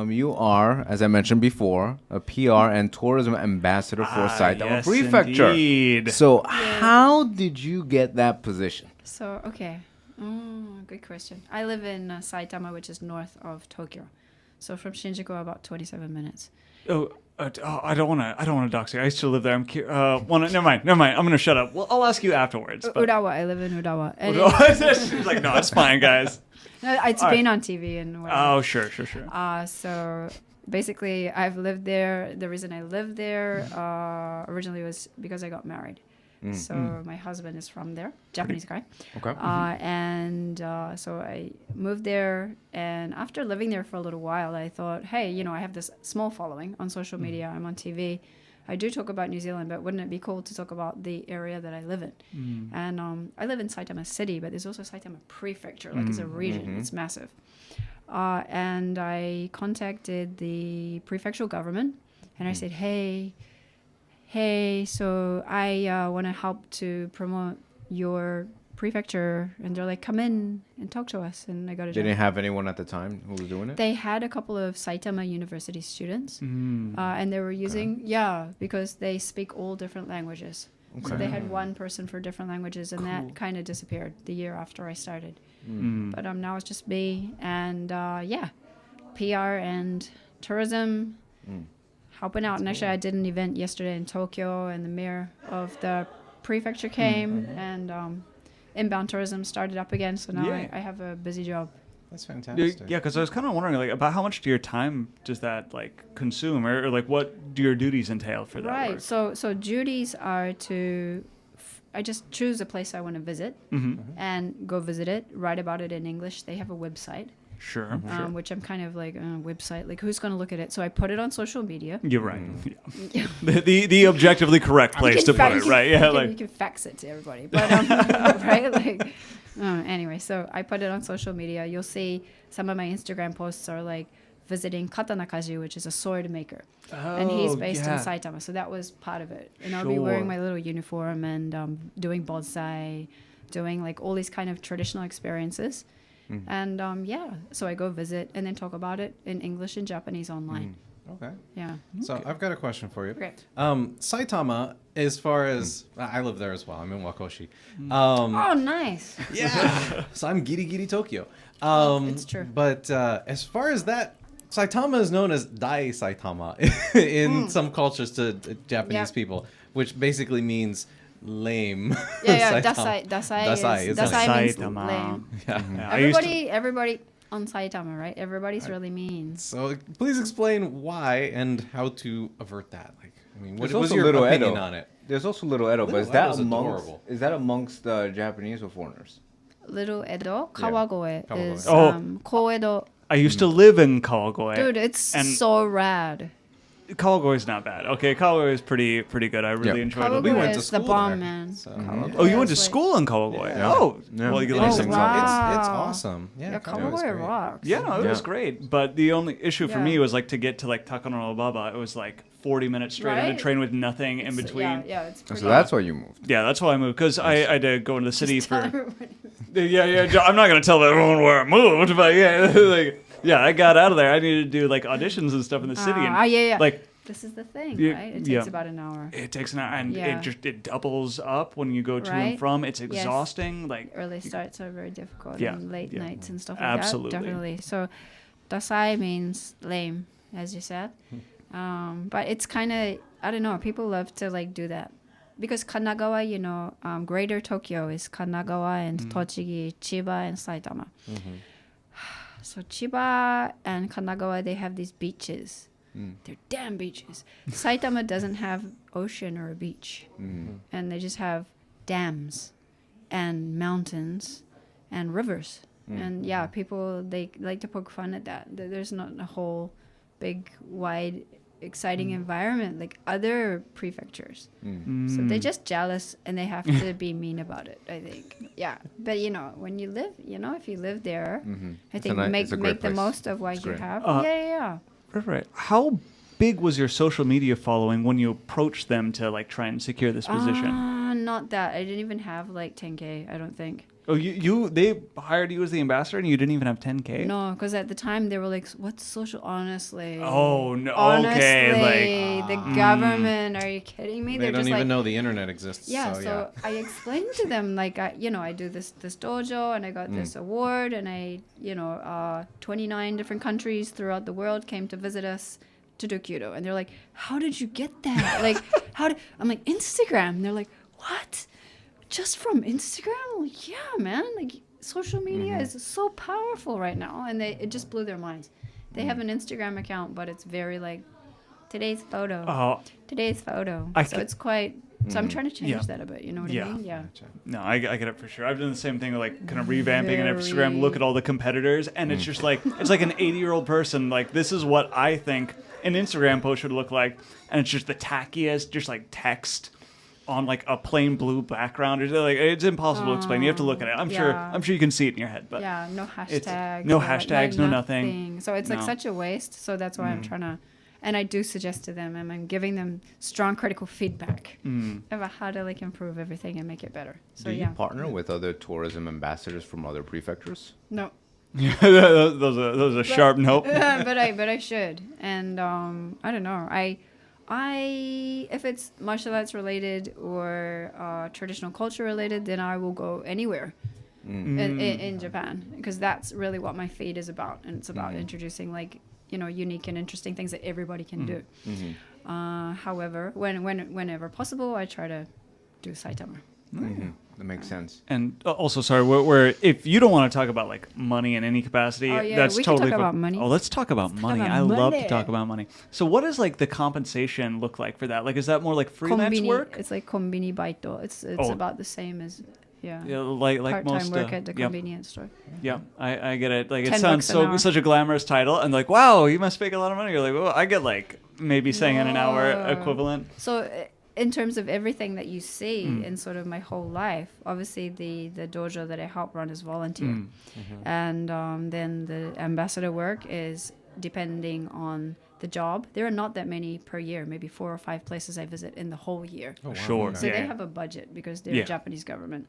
you are, as I mentioned before, a PR and tourism ambassador for Saitama Prefecture. Indeed. So, how did you get that position? So, okay. Good question. I live in Saitama, which is north of Tokyo. So from Shinjuku, about 27 minutes. I don't want to dox you. I used to live there. Never mind. I'm going to shut up. Well, I'll ask you afterwards. But... Urawa. I live in Urawa. She's like, no, it's fine, guys. No, it's been on TV and whatever. Oh, sure. So basically, I've lived there. The reason I lived there originally was because I got married. So my husband is from there, Japanese guy. Okay. So I moved there, and after living there for a little while, I thought, hey, I have this small following on social media. I'm on TV. I do talk about New Zealand, but wouldn't it be cool to talk about the area that I live in? And I live in Saitama City, but there's also Saitama Prefecture, like it's a region. It's massive. And I contacted the prefectural government, and I said, hey, so I want to help to promote your prefecture. And they're like, come in and talk to us. And I got a job. Didn't have anyone at the time who was doing it? They had a couple of Saitama University students. And they were using, because they speak all different languages. Okay. So they had one person for different languages, and that kind of disappeared the year after I started. But now it's just me. And PR and tourism. Helping out. And actually, I did an event yesterday in Tokyo, and the mayor of the prefecture came, and inbound tourism started up again. So now I have a busy job. That's fantastic. Yeah, because I was kind of wondering, about how much of your time does that consume, or what do your duties entail for that? Right. Work? So duties are to. I just choose a place I want to visit and go visit it. Write about it in English. They have a website. Sure. Which I'm kind of like website, who's going to look at it? So I put it on social media. You're right. Yeah. the objectively correct place to put it, right? You can fax it to everybody, but right? Anyway, so I put it on social media. You'll see some of my Instagram posts are visiting Katanakaji, which is a sword maker, and he's based in Saitama. So that was part of it, and I'll be wearing my little uniform and doing bonsai, doing all these kind of traditional experiences. And so I go visit and then talk about it in English and Japanese online. Okay. Yeah. So I've got a question for you. Okay. Saitama, as far as I live there as well. I'm in Wakoshi. Oh, nice. Yeah. So I'm Giri Giri Tokyo. It's true. But as far as that, Saitama is known as Dai Saitama in some cultures to Japanese people, which basically means lame. Yeah. Dasai means lame. Yeah. Everybody on Saitama, right? Everybody's really mean. So please explain why and how to avert that. What was also your Little opinion Edo. on it? There's also Little Edo, but adorable. is that amongst Japanese or foreigners? Little Edo, Kawagoe Kawagoe. is Koedo. I used to live in Kawagoe. Dude, it's so rad. Kawagoe is not bad. Okay, Kawagoe is pretty good. I really enjoyed it. Kawagoe We went to is school the bomb, there, man. so- Oh, you went to school in Kawagoe? Yeah. Oh, Yeah. well, you Oh, learned some wow. It's awesome. Yeah, Kawagoe was great. rocks. Yeah, no, it was great. But the only issue for Yeah. me was to get to Takanoobaba, it was 40 minutes straight on a Right? train with nothing in between. Yeah, it's pretty So that's why you moved. Yeah, that's why I moved, because I had to go into the city Tell for... everybody. Yeah, I'm not going to tell everyone where I moved, but I got out of there. I needed to do auditions and stuff in the city. And, This is the thing, Yeah, right? It yeah. takes about an hour. it takes an hour, and Yeah. it doubles up when you go to and Right? from. It's Yes. exhausting. Early starts are very difficult, Yeah, and late yeah. nights and stuff like Absolutely. that. Definitely. So, dasai means lame, as you said. But it's kind of, I don't know, people love to do that. Because Kanagawa, Greater Tokyo is Kanagawa and Tochigi, Chiba and Saitama. So Chiba and Kanagawa, they have these beaches. They're damn beaches. Saitama doesn't have ocean or a beach. And they just have dams and mountains and rivers. And people, they like to poke fun at that. There's not a whole big, wide, exciting environment like other prefectures. So they're just jealous and they have to be mean about it, I think. Yeah. But, when you live, if you live there, I think it's a great make the place. most of what It's you great. have. Uh, Yeah. Right. How big was your social media following when you approached them to try and secure this position? Not that. I didn't even have 10K, I don't think. Oh, they hired you as the ambassador and you didn't even have 10K? No, because at the time they were like, "What's social?" Honestly. Oh no. Honestly, Okay. the government. Are you kidding me? They They're don't just even like, know the internet exists. yeah. So, So I explained to them like, I do this dojo and I got this award and 29 different countries throughout the world came to visit us to do Kyudo, and they're like, "How did you get that? Like, I'm like, Instagram." And they're like, "What? Just from Instagram?" I'm like, yeah, man. Like, social media is so powerful right now, and it just blew their minds. They have an Instagram account, but it's very like today's photo. Oh, Today's photo. So it's quite. So I'm trying to change that a bit. You know what I mean? Yeah. no, I get it for sure. I've done the same thing, like kind of revamping an Instagram. Very- Look at all the competitors, and it's just like it's like an 80-year-old person. Like, this is what I think an Instagram post should look like, and it's just the tackiest, just like text on like a plain blue background. It's impossible to explain. You have to look at it. I'm sure you can see it in your head, but Yeah, no hashtags. no hashtags, no nothing. So it's like No. such a waste. So that's why I'm trying to, and I do suggest to them, and I'm giving them strong critical feedback about how to like improve everything and make it better. So Do you yeah, partner with other tourism ambassadors from other prefectures? no, those are sharp nope. but I should, and I don't know, I if it's martial arts related or traditional culture related, then I will go anywhere. In Japan, because that's really what my fate is about, and it's about introducing like unique and interesting things that everybody can do. However, whenever possible, I try to do Saitama. That makes sense. And also, sorry, where if you don't want to talk about like money in any capacity, Oh, yeah, that's we can totally talk fine. about money. Oh, let's talk about money. about I love to money. talk about money. So, what does like the compensation look like for that? Like, is that more like freelance Konbini, work? it's like konbini baito. It's Oh. about the same as Yeah, like part-time most work at the yep. convenience store. Yeah, I get it. Like, it 10 sounds bucks an hour. such a glamorous title, and like, wow, you must make a lot of money. You're like, well, I get like maybe saying an hour equivalent. So in terms of everything that you see in sort of my whole life, obviously the dojo that I help run is volunteer, and then the ambassador work is depending on the job. There are not that many per year, maybe 4 or 5 places I visit in the whole year. Oh, wow. Sure. So Yeah, they yeah. have a budget because they're Yeah. Japanese government.